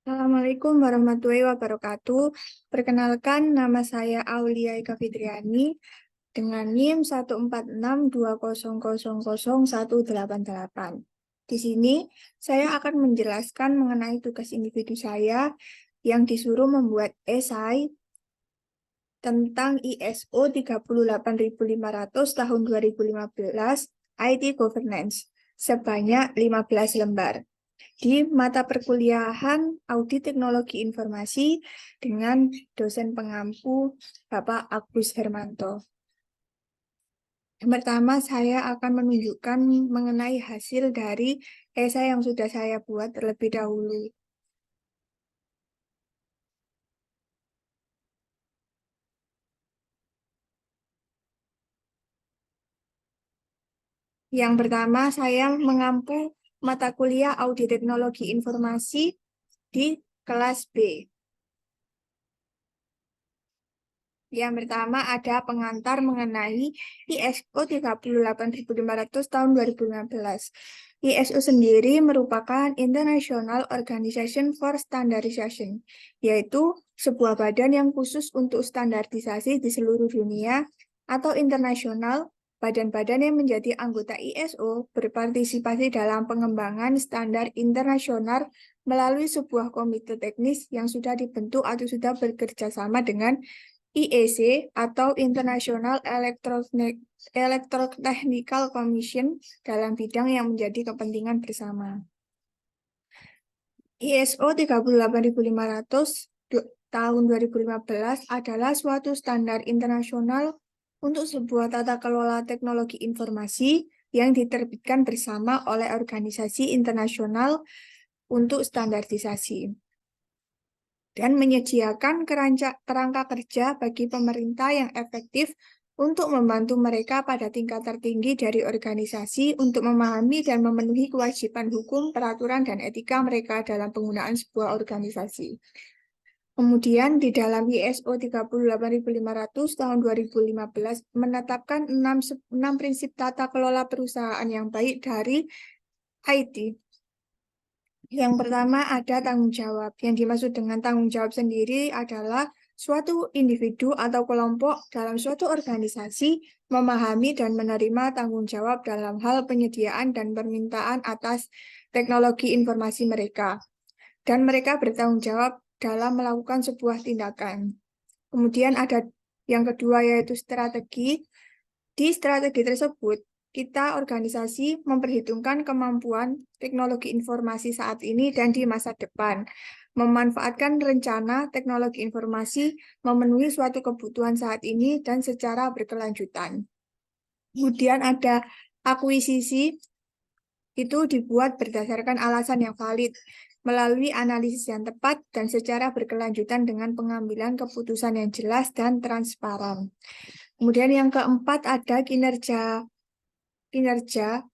Assalamualaikum warahmatullahi wabarakatuh. Perkenalkan, nama saya Aulia Eka Fitriani dengan NIM 14620000188. Di sini, saya akan menjelaskan mengenai tugas individu saya yang disuruh membuat esai tentang ISO 38500 tahun 2015 IT Governance sebanyak 15 lembar di mata perkuliahan Audit Teknologi Informasi dengan dosen pengampu Bapak Agus Hermanto. Yang pertama, saya akan menunjukkan mengenai hasil dari esai yang sudah saya buat terlebih dahulu. Yang pertama, saya mengampu mata kuliah Audit Teknologi Informasi di kelas B. Yang pertama ada pengantar mengenai ISO 38500 tahun 2015. ISO sendiri merupakan International Organization for Standardization, yaitu sebuah badan yang khusus untuk standarisasi di seluruh dunia atau internasional. Badan-badan yang menjadi anggota ISO berpartisipasi dalam pengembangan standar internasional melalui sebuah komite teknis yang sudah dibentuk atau sudah bekerja sama dengan IEC atau International Electrotechnical Commission dalam bidang yang menjadi kepentingan bersama. ISO 38500 tahun 2015 adalah suatu standar internasional untuk sebuah tata kelola teknologi informasi yang diterbitkan bersama oleh organisasi internasional untuk standarisasi dan menyediakan kerangka kerja bagi pemerintah yang efektif untuk membantu mereka pada tingkat tertinggi dari organisasi untuk memahami dan memenuhi kewajiban hukum, peraturan, dan etika mereka dalam penggunaan sebuah organisasi. Kemudian di dalam ISO 38500 tahun 2015 menetapkan 6 prinsip tata kelola perusahaan yang baik dari IT. Yang pertama ada tanggung jawab. Yang dimaksud dengan tanggung jawab sendiri adalah suatu individu atau kelompok dalam suatu organisasi memahami dan menerima tanggung jawab dalam hal penyediaan dan permintaan atas teknologi informasi mereka. Dan mereka bertanggung jawab dalam melakukan sebuah tindakan. Kemudian ada yang kedua yaitu strategi. Di strategi tersebut, kita organisasi memperhitungkan kemampuan teknologi informasi saat ini dan di masa depan, memanfaatkan rencana teknologi informasi memenuhi suatu kebutuhan saat ini dan secara berkelanjutan. Kemudian ada akuisisi, itu dibuat berdasarkan alasan yang valid, melalui analisis yang tepat dan secara berkelanjutan dengan pengambilan keputusan yang jelas dan transparan. Kemudian yang keempat ada kinerja,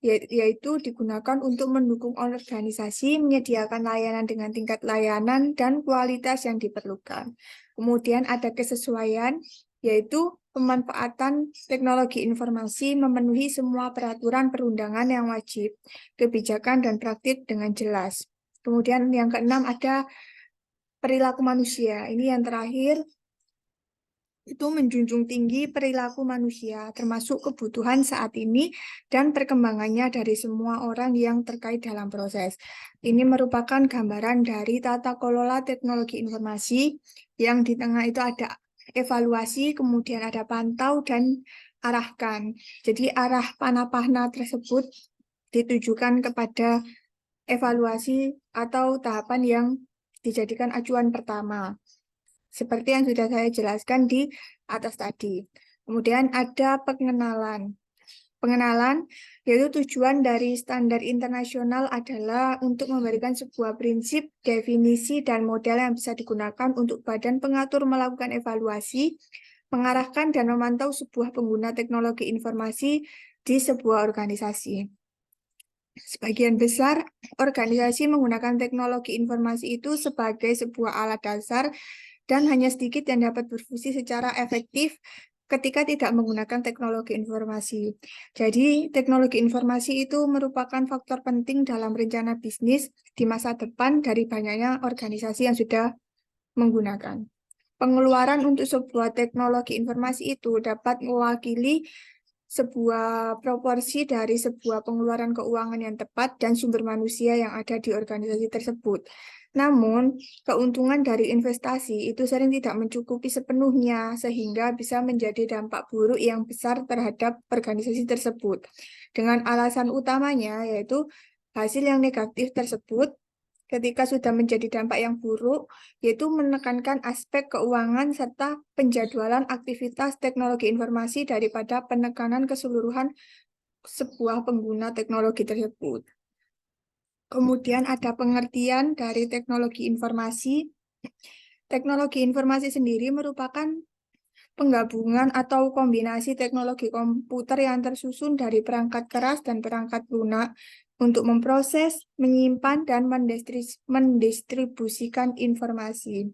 yaitu digunakan untuk mendukung organisasi, menyediakan layanan dengan tingkat layanan dan kualitas yang diperlukan. Kemudian ada kesesuaian, yaitu pemanfaatan teknologi informasi memenuhi semua peraturan perundangan yang wajib, kebijakan dan praktik dengan jelas. Kemudian yang keenam ada perilaku manusia. Ini yang terakhir, itu menjunjung tinggi perilaku manusia, termasuk kebutuhan saat ini dan perkembangannya dari semua orang yang terkait dalam proses. Ini merupakan gambaran dari tata kelola teknologi informasi yang di tengah itu ada evaluasi, kemudian ada pantau dan arahkan. Jadi arah panah-panah tersebut ditujukan kepada evaluasi atau tahapan yang dijadikan acuan pertama. Seperti yang sudah saya jelaskan di atas tadi. Kemudian ada pengenalan. Pengenalan yaitu tujuan dari standar internasional adalah untuk memberikan sebuah prinsip, definisi, dan model yang bisa digunakan untuk badan pengatur melakukan evaluasi, mengarahkan dan memantau sebuah pengguna teknologi informasi di sebuah organisasi. Sebagian besar organisasi menggunakan teknologi informasi itu sebagai sebuah alat dasar dan hanya sedikit yang dapat berfungsi secara efektif ketika tidak menggunakan teknologi informasi. Jadi, teknologi informasi itu merupakan faktor penting dalam rencana bisnis di masa depan dari banyaknya organisasi yang sudah menggunakan. Pengeluaran untuk sebuah teknologi informasi itu dapat mewakili sebuah proporsi dari sebuah pengeluaran keuangan yang tepat dan sumber manusia yang ada di organisasi tersebut. Namun, keuntungan dari investasi itu sering tidak mencukupi sepenuhnya, sehingga bisa menjadi dampak buruk yang besar terhadap organisasi tersebut. Dengan alasan utamanya yaitu hasil yang negatif tersebut ketika sudah menjadi dampak yang buruk, yaitu menekankan aspek keuangan serta penjadwalan aktivitas teknologi informasi daripada penekanan keseluruhan sebuah pengguna teknologi tersebut. Kemudian ada pengertian dari teknologi informasi. Teknologi informasi sendiri merupakan penggabungan atau kombinasi teknologi komputer yang tersusun dari perangkat keras dan perangkat lunak untuk memproses, menyimpan, dan mendistribusikan informasi.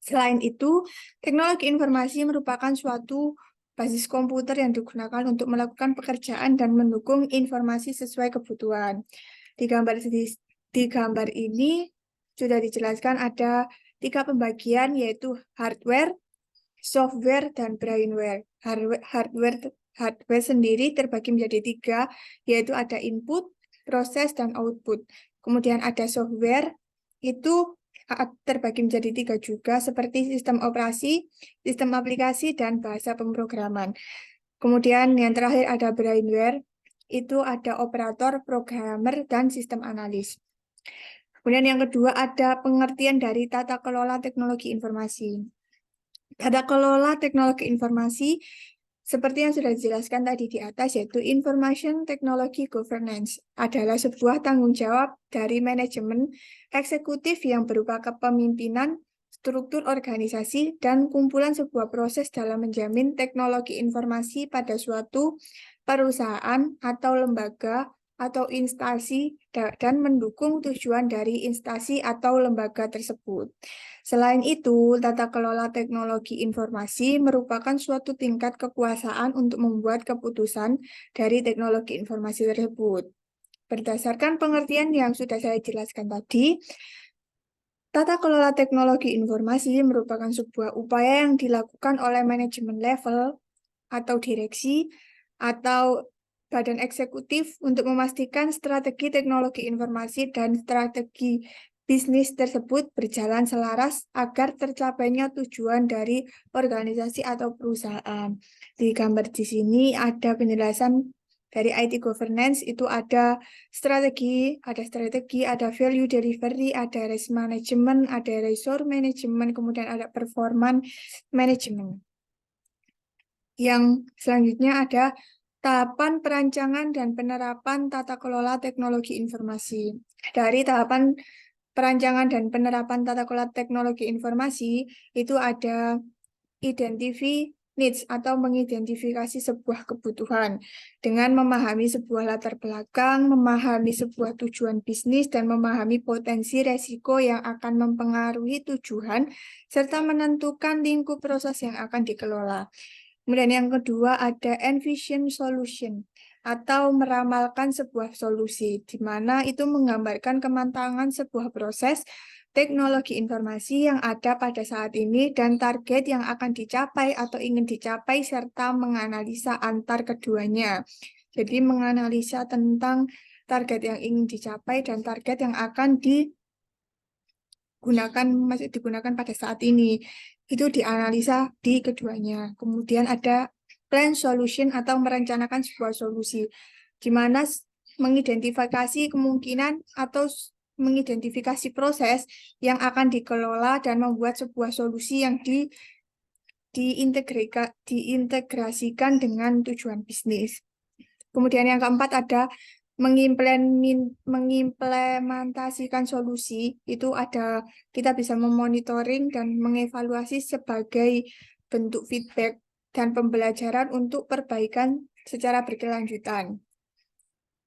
Selain itu, teknologi informasi merupakan suatu basis komputer yang digunakan untuk melakukan pekerjaan dan mendukung informasi sesuai kebutuhan. Di gambar ini sudah dijelaskan ada 3 pembagian, yaitu hardware, software, dan brainware. Hardware sendiri terbagi menjadi 3, yaitu ada input, proses, dan output. Kemudian ada software, itu terbagi menjadi 3 juga, seperti sistem operasi, sistem aplikasi, dan bahasa pemrograman. Kemudian yang terakhir ada brainware, itu ada operator, programmer, dan sistem analis. Kemudian yang kedua ada pengertian dari tata kelola teknologi informasi. Tata kelola teknologi informasi seperti yang sudah dijelaskan tadi di atas, yaitu Information Technology Governance adalah sebuah tanggung jawab dari manajemen eksekutif yang berupa kepemimpinan, struktur organisasi, dan kumpulan sebuah proses dalam menjamin teknologi informasi pada suatu perusahaan atau lembaga atau instansi dan mendukung tujuan dari instansi atau lembaga tersebut. Selain itu, tata kelola teknologi informasi merupakan suatu tingkat kekuasaan untuk membuat keputusan dari teknologi informasi tersebut. Berdasarkan pengertian yang sudah saya jelaskan tadi, tata kelola teknologi informasi merupakan sebuah upaya yang dilakukan oleh manajemen level atau direksi atau badan eksekutif untuk memastikan strategi teknologi informasi dan strategi bisnis tersebut berjalan selaras agar tercapainya tujuan dari organisasi atau perusahaan. Di gambar di sini ada penjelasan dari IT governance, itu ada strategi, ada value delivery, ada risk management, ada resource management, kemudian ada performance management. Yang selanjutnya ada tahapan perancangan dan penerapan tata kelola teknologi informasi. Dari tahapan perancangan dan penerapan tata kelola teknologi informasi, itu ada identify needs atau mengidentifikasi sebuah kebutuhan dengan memahami sebuah latar belakang, memahami sebuah tujuan bisnis, dan memahami potensi resiko yang akan mempengaruhi tujuan, serta menentukan lingkup proses yang akan dikelola. Kemudian yang kedua ada envision solution atau meramalkan sebuah solusi, di mana itu menggambarkan kematangan sebuah proses teknologi informasi yang ada pada saat ini dan target yang akan dicapai atau ingin dicapai serta menganalisa antar keduanya. Jadi menganalisa tentang target yang ingin dicapai dan target yang akan masih digunakan pada saat ini. Itu dianalisa di keduanya. Kemudian ada plan solution atau merencanakan sebuah solusi, di mana mengidentifikasi kemungkinan atau mengidentifikasi proses yang akan dikelola dan membuat sebuah solusi yang diintegrasikan dengan tujuan bisnis. Kemudian yang keempat ada mengimplementasikan solusi, itu ada kita bisa memonitoring dan mengevaluasi sebagai bentuk feedback dan pembelajaran untuk perbaikan secara berkelanjutan.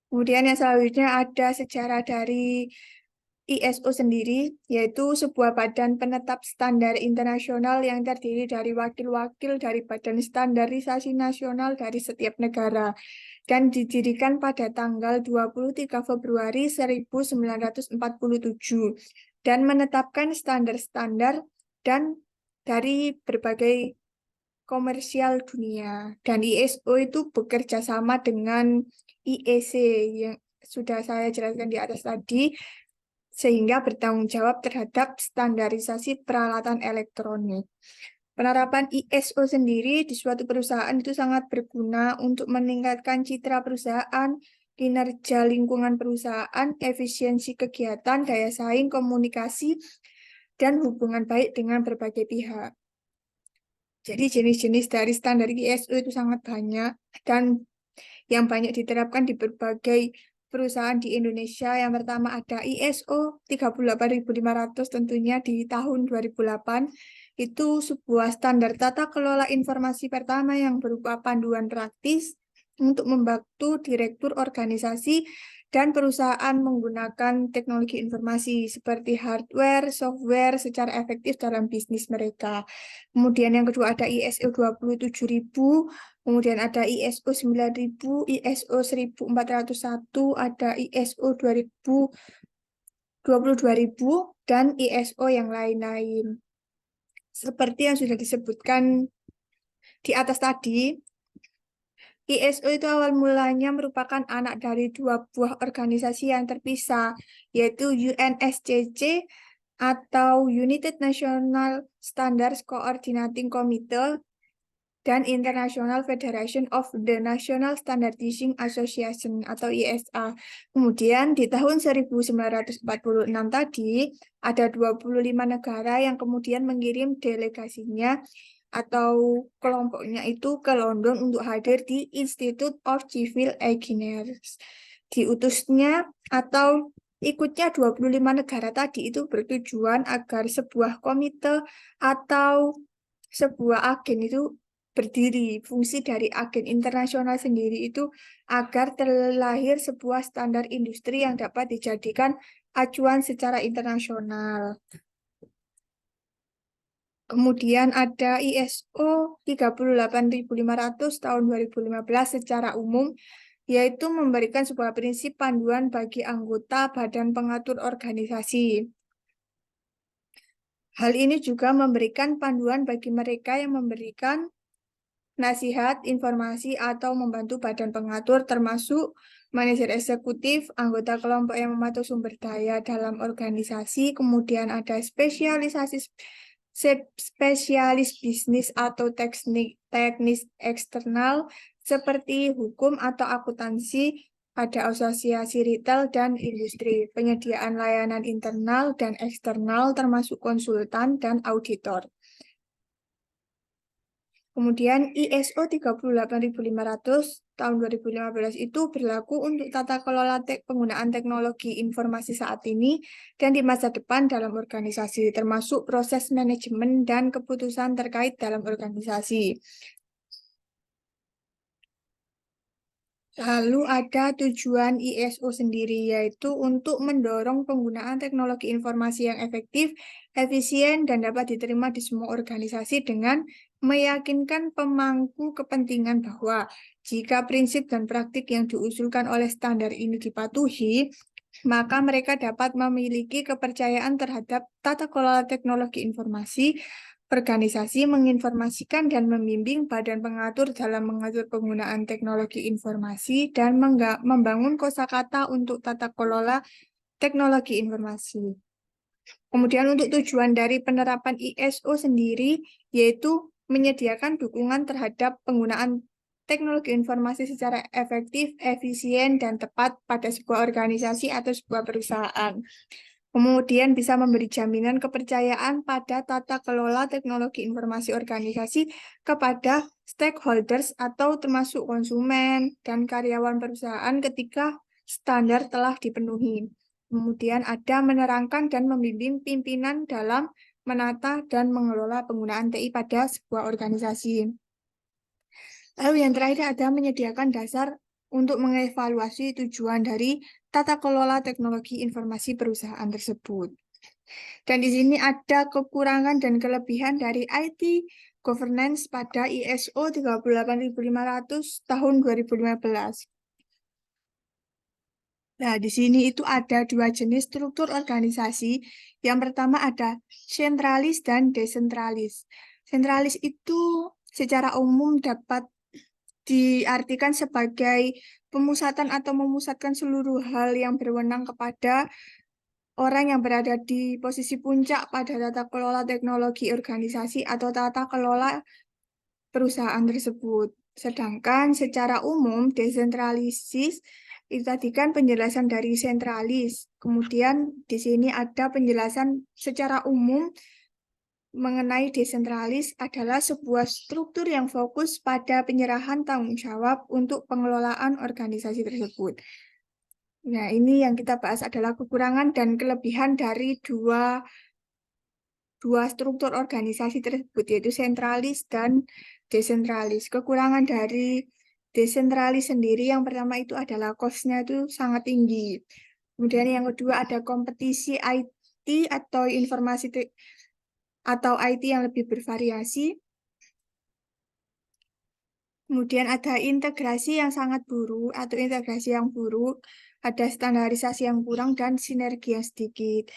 Kemudian yang selanjutnya ada sejarah dari ISO sendiri, yaitu sebuah badan penetap standar internasional yang terdiri dari wakil-wakil dari badan standarisasi nasional dari setiap negara, dan didirikan pada tanggal 23 Februari 1947, dan menetapkan standar-standar dan dari berbagai komersial dunia. Dan ISO itu bekerja sama dengan IEC yang sudah saya jelaskan di atas tadi, sehingga bertanggung jawab terhadap standarisasi peralatan elektronik. Penerapan ISO sendiri di suatu perusahaan itu sangat berguna untuk meningkatkan citra perusahaan, kinerja lingkungan perusahaan, efisiensi kegiatan, daya saing, komunikasi, dan hubungan baik dengan berbagai pihak. Jadi jenis-jenis dari standar ISO itu sangat banyak, dan yang banyak diterapkan di berbagai perusahaan di Indonesia. Yang pertama ada ISO 38500 tentunya di tahun 2008. Itu sebuah standar tata kelola informasi pertama yang berupa panduan praktis untuk membantu direktur organisasi dan perusahaan menggunakan teknologi informasi seperti hardware, software secara efektif dalam bisnis mereka. Kemudian yang kedua ada ISO 27000, kemudian ada ISO 9000, ISO 1401, ada ISO 22000, dan ISO yang lain-lain. Seperti yang sudah disebutkan di atas tadi, ISO itu awal mulanya merupakan anak dari dua buah organisasi yang terpisah, yaitu UNSCC atau United National Standards Coordinating Committee dan International Federation of the National Standardizing Association atau ISA. Kemudian di tahun 1946 tadi, ada 25 negara yang kemudian mengirim delegasinya atau kelompoknya itu ke London untuk hadir di Institute of Civil Engineers. Diutusnya atau ikutnya 25 negara tadi itu bertujuan agar sebuah komite atau sebuah agen itu berdiri. Fungsi dari agen internasional sendiri itu agar terlahir sebuah standar industri yang dapat dijadikan acuan secara internasional. Kemudian ada ISO 38500 tahun 2015 secara umum, yaitu memberikan sebuah prinsip panduan bagi anggota badan pengatur organisasi. Hal ini juga memberikan panduan bagi mereka yang memberikan nasihat, informasi, atau membantu badan pengatur, termasuk manajer eksekutif, anggota kelompok yang memantau sumber daya dalam organisasi, kemudian ada spesialis bisnis atau teknis eksternal seperti hukum atau akuntansi, ada asosiasi retail dan industri, penyediaan layanan internal dan eksternal termasuk konsultan dan auditor. Kemudian ISO 38500 tahun 2015 itu berlaku untuk tata kelola penggunaan teknologi informasi saat ini dan di masa depan dalam organisasi, termasuk proses manajemen dan keputusan terkait dalam organisasi. Lalu ada tujuan ISO sendiri, yaitu untuk mendorong penggunaan teknologi informasi yang efektif, efisien, dan dapat diterima di semua organisasi dengan meyakinkan pemangku kepentingan bahwa jika prinsip dan praktik yang diusulkan oleh standar ini dipatuhi, maka mereka dapat memiliki kepercayaan terhadap tata kelola teknologi informasi. Organisasi menginformasikan dan membimbing badan pengatur dalam mengatur penggunaan teknologi informasi dan membangun kosakata untuk tata kelola teknologi informasi. Kemudian untuk tujuan dari penerapan ISO sendiri, yaitu menyediakan dukungan terhadap penggunaan teknologi informasi secara efektif, efisien, dan tepat pada sebuah organisasi atau sebuah perusahaan. Kemudian bisa memberi jaminan kepercayaan pada tata kelola teknologi informasi organisasi kepada stakeholders atau termasuk konsumen dan karyawan perusahaan ketika standar telah dipenuhi. Kemudian ada menerangkan dan membimbing pimpinan dalam menata dan mengelola penggunaan TI pada sebuah organisasi. Lalu yang terakhir ada menyediakan dasar untuk mengevaluasi tujuan dari tata kelola teknologi informasi perusahaan tersebut. Dan di sini ada kekurangan dan kelebihan dari IT governance pada ISO 38500 tahun 2015. Nah, di sini itu ada dua jenis struktur organisasi. Yang pertama ada sentralis dan desentralis. Sentralis itu secara umum dapat diartikan sebagai pemusatan atau memusatkan seluruh hal yang berwenang kepada orang yang berada di posisi puncak pada tata kelola teknologi organisasi atau tata kelola perusahaan tersebut. Sedangkan secara umum desentralisis itu tadi kan penjelasan dari sentralis. Kemudian di sini ada penjelasan secara umum mengenai desentralis adalah sebuah struktur yang fokus pada penyerahan tanggung jawab untuk pengelolaan organisasi tersebut. Nah, ini yang kita bahas adalah kekurangan dan kelebihan dari dua struktur organisasi tersebut, yaitu sentralis dan desentralis. Kekurangan dari desentralis sendiri yang pertama itu adalah cost-nya itu sangat tinggi. Kemudian yang kedua ada kompetisi IT atau informasi atau IT yang lebih bervariasi. Kemudian ada integrasi yang sangat buruk atau integrasi yang buruk, ada standarisasi yang kurang dan sinergi yang sedikit.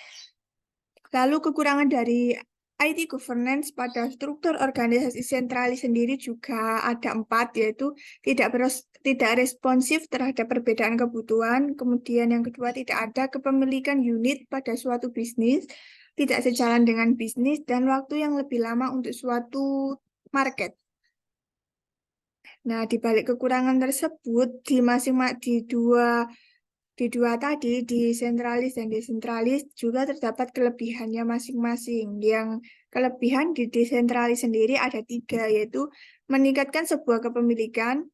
Lalu kekurangan dari IT governance pada struktur organisasi sentralis sendiri juga ada 4, yaitu tidak responsif terhadap perbedaan kebutuhan, kemudian yang kedua tidak ada kepemilikan unit pada suatu bisnis, tidak sejalan dengan bisnis, dan waktu yang lebih lama untuk suatu market. Nah, di balik kekurangan tersebut, di dua tadi, di sentralis dan desentralis, juga terdapat kelebihannya masing-masing. Yang kelebihan di desentralis sendiri ada 3, yaitu meningkatkan sebuah kepemilikan,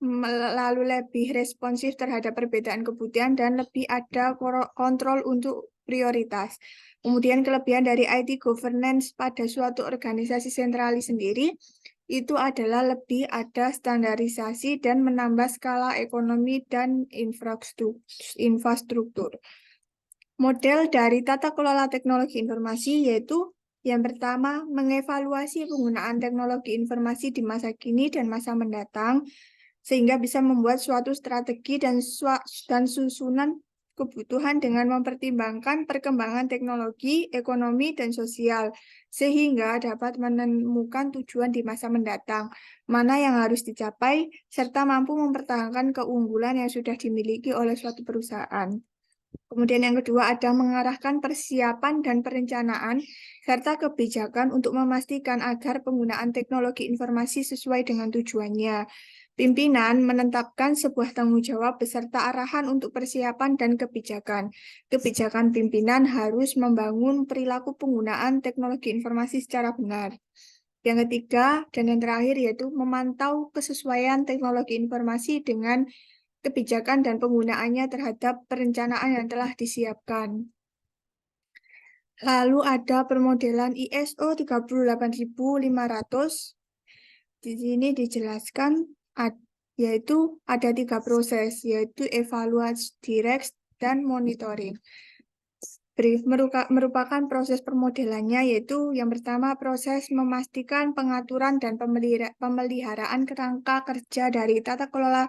lalu lebih responsif terhadap perbedaan kebutuhan, dan lebih ada kontrol untuk prioritas. Kemudian kelebihan dari IT governance pada suatu organisasi sentralis sendiri, itu adalah lebih ada standarisasi dan menambah skala ekonomi dan infrastruktur. Model dari tata kelola teknologi informasi yaitu yang pertama, mengevaluasi penggunaan teknologi informasi di masa kini dan masa mendatang, sehingga bisa membuat suatu strategi dan susunan kebutuhan dengan mempertimbangkan perkembangan teknologi, ekonomi, dan sosial, sehingga dapat menemukan tujuan di masa mendatang, mana yang harus dicapai, serta mampu mempertahankan keunggulan yang sudah dimiliki oleh suatu perusahaan. Kemudian yang kedua ada mengarahkan persiapan dan perencanaan, serta kebijakan untuk memastikan agar penggunaan teknologi informasi sesuai dengan tujuannya. Pimpinan menetapkan sebuah tanggung jawab beserta arahan untuk persiapan dan kebijakan. Kebijakan pimpinan harus membangun perilaku penggunaan teknologi informasi secara benar. Yang ketiga dan yang terakhir yaitu memantau kesesuaian teknologi informasi dengan kebijakan dan penggunaannya terhadap perencanaan yang telah disiapkan. Lalu ada permodelan ISO 38500. Di sini dijelaskan yaitu ada 3 proses, yaitu evaluasi direct dan monitoring. Brief merupakan proses permodelannya, yaitu yang pertama proses memastikan pengaturan dan pemeliharaan kerangka kerja dari tata kelola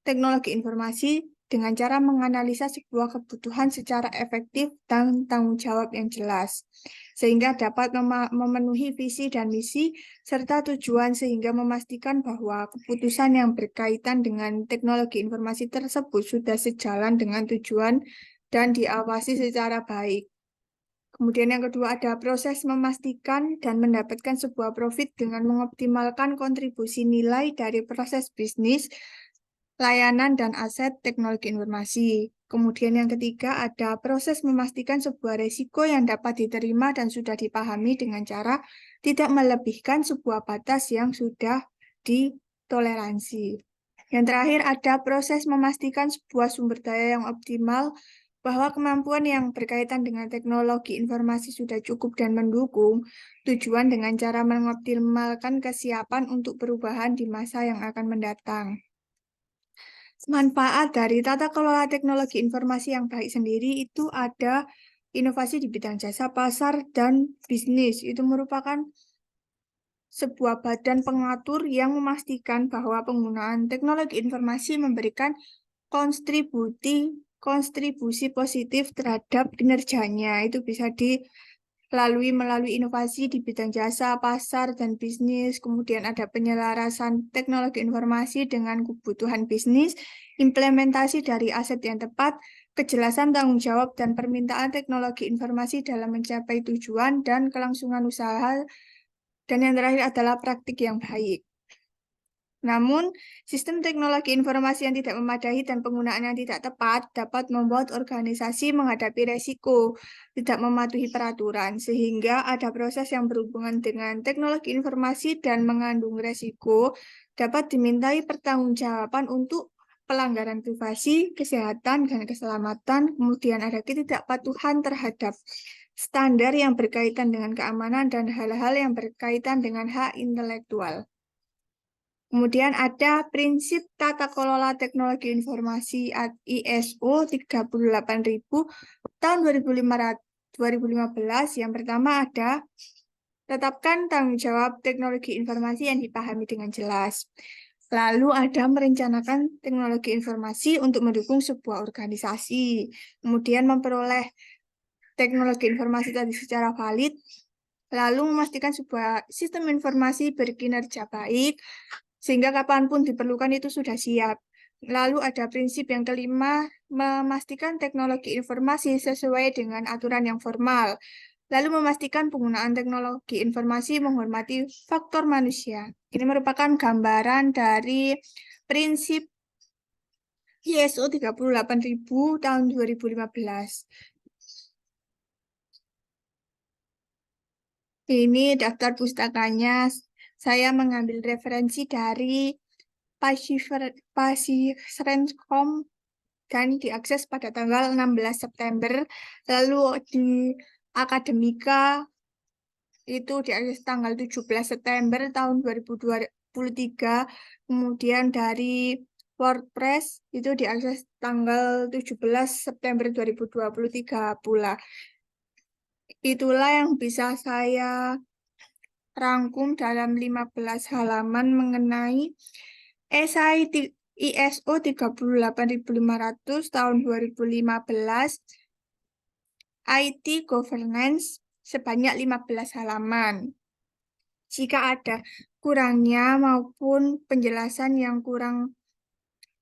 teknologi informasi dengan cara menganalisa sebuah kebutuhan secara efektif dan tanggung jawab yang jelas, sehingga dapat memenuhi visi dan misi serta tujuan sehingga memastikan bahwa keputusan yang berkaitan dengan teknologi informasi tersebut sudah sejalan dengan tujuan dan diawasi secara baik. Kemudian yang kedua ada proses memastikan dan mendapatkan sebuah profit dengan mengoptimalkan kontribusi nilai dari proses bisnis, layanan, dan aset teknologi informasi. Kemudian yang ketiga ada proses memastikan sebuah resiko yang dapat diterima dan sudah dipahami dengan cara tidak melebihkan sebuah batas yang sudah ditoleransi. Yang terakhir ada proses memastikan sebuah sumber daya yang optimal, bahwa kemampuan yang berkaitan dengan teknologi informasi sudah cukup dan mendukung tujuan dengan cara mengoptimalkan kesiapan untuk perubahan di masa yang akan mendatang. Manfaat dari tata kelola teknologi informasi yang baik sendiri itu ada inovasi di bidang jasa, pasar, dan bisnis. Itu merupakan sebuah badan pengatur yang memastikan bahwa penggunaan teknologi informasi memberikan kontribusi positif terhadap kinerjanya. Itu bisa melalui inovasi di bidang jasa, pasar, dan bisnis. Kemudian ada penyelarasan teknologi informasi dengan kebutuhan bisnis, implementasi dari aset yang tepat, kejelasan tanggung jawab dan permintaan teknologi informasi dalam mencapai tujuan dan kelangsungan usaha, dan yang terakhir adalah praktik yang baik. Namun, sistem teknologi informasi yang tidak memadai dan penggunaan yang tidak tepat dapat membuat organisasi menghadapi resiko tidak mematuhi peraturan, sehingga ada proses yang berhubungan dengan teknologi informasi dan mengandung resiko dapat dimintai pertanggungjawaban untuk pelanggaran privasi, kesehatan, dan keselamatan, kemudian ada ketidakpatuhan terhadap standar yang berkaitan dengan keamanan dan hal-hal yang berkaitan dengan hak intelektual. Kemudian ada prinsip tata kelola teknologi informasi ISO 38000 tahun 2015. Yang pertama ada tetapkan tanggung jawab teknologi informasi yang dipahami dengan jelas. Lalu ada merencanakan teknologi informasi untuk mendukung sebuah organisasi. Kemudian memperoleh teknologi informasi tadi secara valid. Lalu memastikan sebuah sistem informasi berkinerja baik, sehingga kapanpun diperlukan itu sudah siap. Lalu ada prinsip yang kelima, memastikan teknologi informasi sesuai dengan aturan yang formal. Lalu memastikan penggunaan teknologi informasi menghormati faktor manusia. Ini merupakan gambaran dari prinsip ISO 38000 tahun 2015. Ini daftar pustakanya. Saya mengambil referensi dari Pasifrenscom dan diakses pada tanggal 16 September. Lalu di Akademika itu diakses tanggal 17 September tahun 2023. Kemudian dari WordPress itu diakses tanggal 17 September 2023 pula. Itulah yang bisa saya rangkum dalam 15 halaman mengenai SI ISO 38500 tahun 2015 IT Governance sebanyak 15 halaman. Jika ada kurangnya maupun penjelasan yang kurang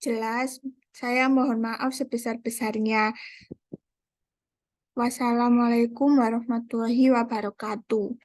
jelas, saya mohon maaf sebesar-besarnya. Wassalamualaikum warahmatullahi wabarakatuh.